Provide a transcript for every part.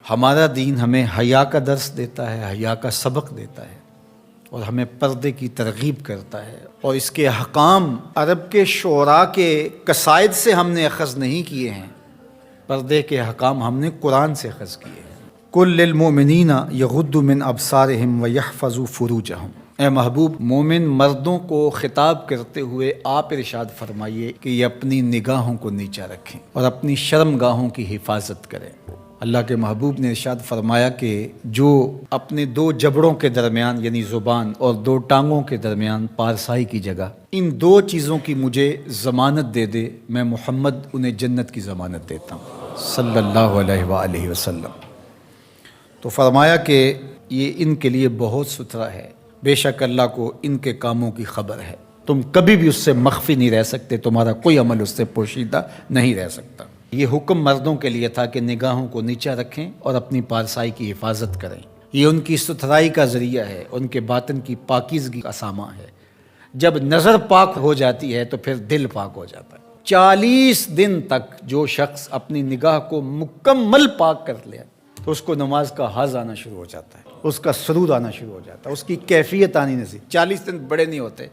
ہمارا دین ہمیں حیا کا درس دیتا ہے، حیا کا سبق دیتا ہے اور ہمیں پردے کی ترغیب کرتا ہے، اور اس کے احکام عرب کے شعراء کے قصائد سے ہم نے اخذ نہیں کیے ہیں، پردے کے احکام ہم نے قرآن سے اخذ کیے ہیں۔ قل للمؤمنین یغضوا من ابصارہم ویحفظوا فروجہم، اے محبوب مومن مردوں کو خطاب کرتے ہوئے آپ ارشاد فرمائیے کہ یہ اپنی نگاہوں کو نیچا رکھیں اور اپنی شرم گاہوں کی حفاظت کریں۔ اللہ کے محبوب نے ارشاد فرمایا کہ جو اپنے دو جبڑوں کے درمیان یعنی زبان اور دو ٹانگوں کے درمیان پارسائی کی جگہ ان دو چیزوں کی مجھے ضمانت دے دے، میں محمد انہیں جنت کی ضمانت دیتا ہوں صلی اللہ علیہ وآلہ وسلم۔ تو فرمایا کہ یہ ان کے لیے بہت ستھرا ہے، بے شک اللہ کو ان کے کاموں کی خبر ہے، تم کبھی بھی اس سے مخفی نہیں رہ سکتے، تمہارا کوئی عمل اس سے پوشیدہ نہیں رہ سکتا۔ یہ حکم مردوں کے لیے تھا کہ نگاہوں کو نیچا رکھیں اور اپنی پارسائی کی حفاظت کریں، یہ ان کی ستھرائی کا ذریعہ ہے، ان کے باطن کی پاکیزگی کا سامان ہے۔ جب نظر پاک ہو جاتی ہے تو پھر دل پاک ہو جاتا ہے۔ 40 دن تک جو شخص اپنی نگاہ کو مکمل پاک کر لے تو اس کو نماز کا حظ آنا شروع ہو جاتا ہے، اس کا سرور آنا شروع ہو جاتا ہے، اس کی کیفیت آنی نصیب۔ 40 دن بڑے نہیں ہوتے،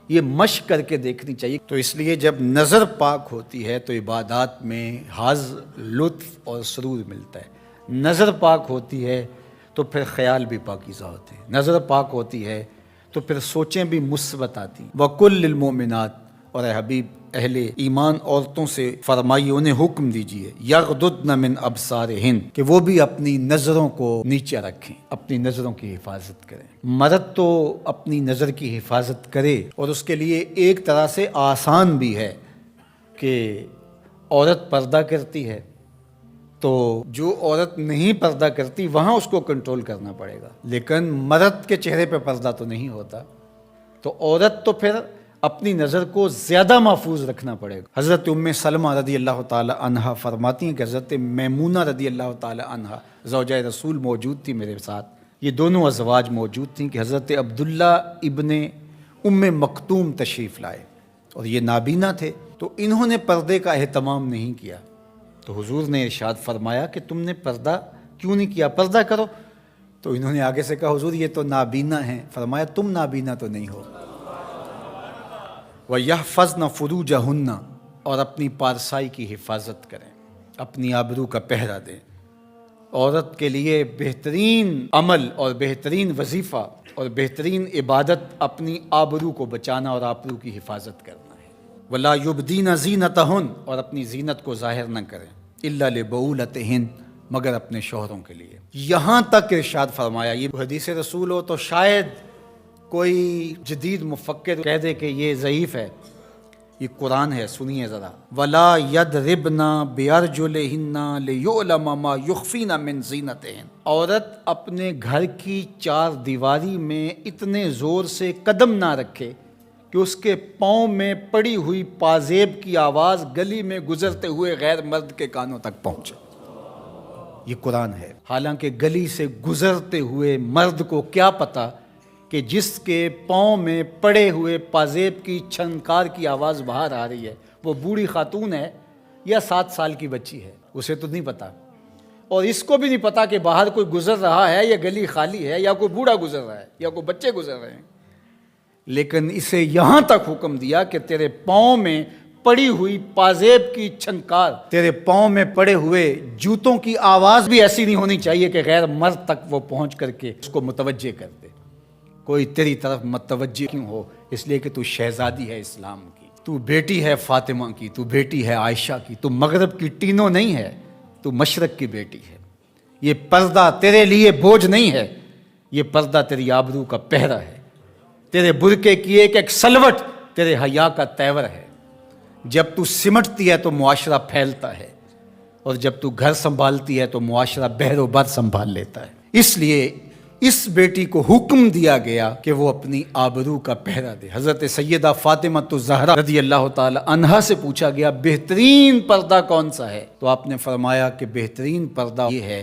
یہ مشق کر کے دیکھنی چاہیے۔ تو اس لیے جب نظر پاک ہوتی ہے تو عبادات میں حظ، لطف اور سرور ملتا ہے۔ نظر پاک ہوتی ہے تو پھر خیال بھی پاکیزہ ہوتے ہیں، نظر پاک ہوتی ہے تو پھر سوچیں بھی مثبت آتی ہیں۔ وَقُلْ لِلْمُؤْمِنَاتِ، اور اے حبیب اہل ایمان عورتوں سے فرمائیے، انہیں حکم دیجئے، یغضضن من ابصارہن، کہ وہ بھی اپنی نظروں کو نیچے رکھیں، اپنی نظروں کی حفاظت کریں۔ مرد تو اپنی نظر کی حفاظت کرے، اور اس کے لیے ایک طرح سے آسان بھی ہے کہ عورت پردہ کرتی ہے تو جو عورت نہیں پردہ کرتی وہاں اس کو کنٹرول کرنا پڑے گا، لیکن مرد کے چہرے پہ پردہ تو نہیں ہوتا، تو عورت تو پھر اپنی نظر کو زیادہ محفوظ رکھنا پڑے گا۔ حضرت ام سلمہ رضی اللہ تعالی عنہا فرماتی ہیں کہ حضرت میمونہ رضی اللہ تعالی عنہا زوجہ رسول موجود تھی میرے ساتھ، یہ دونوں ازواج موجود تھیں کہ حضرت عبداللہ ابن ام مکتوم تشریف لائے اور یہ نابینا تھے، تو انہوں نے پردے کا اہتمام نہیں کیا، تو حضور نے ارشاد فرمایا کہ تم نے پردہ کیوں نہیں کیا، پردہ کرو۔ تو انہوں نے آگے سے کہا حضور یہ تو نابینا ہیں، فرمایا تم نابینا تو نہیں ہو۔ وَيَحْفَظْنَ فُرُوجَهُنَّ، اور اپنی پارسائی کی حفاظت کریں، اپنی آبرو کا پہرا دیں۔ عورت کے لیے بہترین عمل اور بہترین وظیفہ اور بہترین عبادت اپنی آبرو کو بچانا اور آبرو کی حفاظت کرنا ہے۔ وَلَا يُبْدِينَ زِينَتَهُنَّ، اور اپنی زینت کو ظاہر نہ کریں، إِلَّا لِبُعُولَتِهِنَّ، مگر اپنے شوہروں کے لیے۔ یہاں تک ارشاد فرمایا، یہ حدیث رسول ہو تو شاید کوئی جدید مفکر کہہ دے کہ یہ ضعیف ہے، یہ قرآن ہے، سنیے ذرا۔ وَلَا يَضْرِبْنَ بِأَرْجُلِهِنَّ لِيُعْلَمَ مَا يُخْفِينَ مِنْ زِينَتِهِنَّ، عورت اپنے گھر کی چار دیواری میں اتنے زور سے قدم نہ رکھے کہ اس کے پاؤں میں پڑی ہوئی پازیب کی آواز گلی میں گزرتے ہوئے غیر مرد کے کانوں تک پہنچے۔ یہ قرآن ہے۔ حالانکہ گلی سے گزرتے ہوئے مرد کو کیا پتہ کہ جس کے پاؤں میں پڑے ہوئے پازیب کی چھنکار کی آواز باہر آ رہی ہے وہ بوڑھی خاتون ہے یا 7 سال کی بچی ہے، اسے تو نہیں پتا، اور اس کو بھی نہیں پتا کہ باہر کوئی گزر رہا ہے یا گلی خالی ہے یا کوئی بوڑھا گزر رہا ہے یا کوئی بچے گزر رہے ہیں، لیکن اسے یہاں تک حکم دیا کہ تیرے پاؤں میں پڑی ہوئی پازیب کی چھنکار، تیرے پاؤں میں پڑے ہوئے جوتوں کی آواز بھی ایسی نہیں ہونی چاہیے کہ غیر مرد تک وہ پہنچ کر کے اس کو متوجہ کر دے۔ کوئی تیری طرف متوجہ کیوں ہو؟ اس لیے کہ تو شہزادی ہے اسلام کی، تو بیٹی ہے فاطمہ کی، تو بیٹی ہے عائشہ کی، تو مغرب کی ٹینوں نہیں ہے، تو مشرق کی بیٹی ہے۔ یہ پردہ تیرے لیے بوجھ نہیں ہے، یہ پردہ تیری آبرو کا پہرا ہے، تیرے برقعے کی ایک سلوٹ تیرے حیا کا تیور ہے۔ جب تو سمٹتی ہے تو معاشرہ پھیلتا ہے، اور جب تو گھر سنبھالتی ہے تو معاشرہ بہر و بر سنبھال لیتا ہے۔ اس لیے اس بیٹی کو حکم دیا گیا کہ وہ اپنی آبرو کا پہرا دے۔ حضرت سیدہ فاطمہ الزہرا رضی اللہ تعالی عنہا سے پوچھا گیا بہترین پردہ کون سا ہے، تو آپ نے فرمایا کہ بہترین پردہ یہ ہے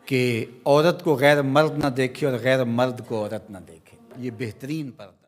کہ عورت کو غیر مرد نہ دیکھے اور غیر مرد کو عورت نہ دیکھے، یہ بہترین پردہ۔